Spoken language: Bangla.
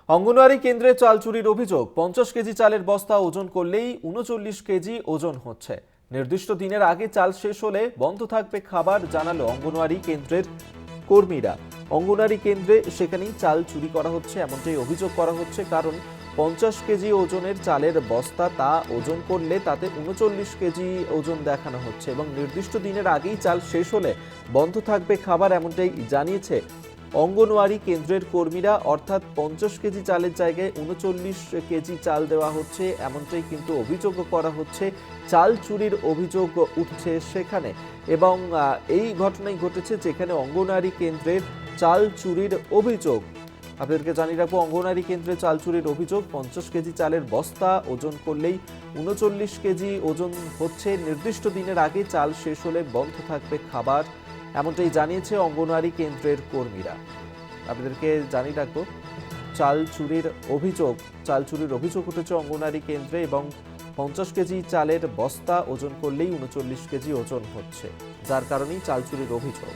অঙ্গনওয়াড়ি কেন্দ্রে চাল চুরির অভিযোগ। 50 কেজি চালের বস্তা ওজন করলেই 39 কেজি ওজন হচ্ছে। নির্দিষ্ট দিনের আগে চাল শেষ হলে বন্ধ থাকবে খাবার, জানালো অঙ্গনওয়াড়ি কেন্দ্রের কর্মীরা। অঙ্গনওয়াড়ি কেন্দ্রে সেখানেই চাল চুরি করা হচ্ছে এমনটাই অভিযোগ করা হচ্ছে, কারণ 50 কেজি ওজনের চালের বস্তা তা ওজন করলে তাতে 39 কেজি ওজন দেখানো হচ্ছে এবং নির্দিষ্ট দিনের আগেই চাল শেষ হলে বন্ধ থাকবে খাবার, এমনটাই জানিয়েছে অঙ্গনওয়াড়ি কেন্দ্রের কর্মীরা। অর্থাৎ 50 কেজি চালের জায়গায় 39 কেজি চাল দেওয়া হচ্ছে, এমনটাই কিন্তু অভিযোগ করা হচ্ছে। চাল চুরির অভিযোগ উঠছে সেখানে, এবং এই ঘটনাই ঘটেছে যেখানে অঙ্গনওয়াড়ি কেন্দ্রের চাল চুরির অভিযোগ। আপনাদেরকে জানিয়ে রাখবো, অঙ্গনওয়াড়ি কেন্দ্রে চাল চুরির অভিযোগ। 50 কেজি চালের বস্তা ওজন করলেই 39 কেজি ওজন হচ্ছে। নির্দিষ্ট দিনের আগে চাল শেষ হলে বন্ধ থাকবে খাবার, এমনটাই জানিয়েছে অঙ্গনওয়াড়ি কেন্দ্রের কর্মীরা। আপনাদেরকে জানিয়ে রাখবো, চাল চুরির অভিযোগ উঠেছে অঙ্গনওয়াড়ি কেন্দ্রে, এবং 50 কেজি চালের বস্তা ওজন করলেই 39 কেজি ওজন হচ্ছে, যার কারণেই চাল চুরির অভিযোগ।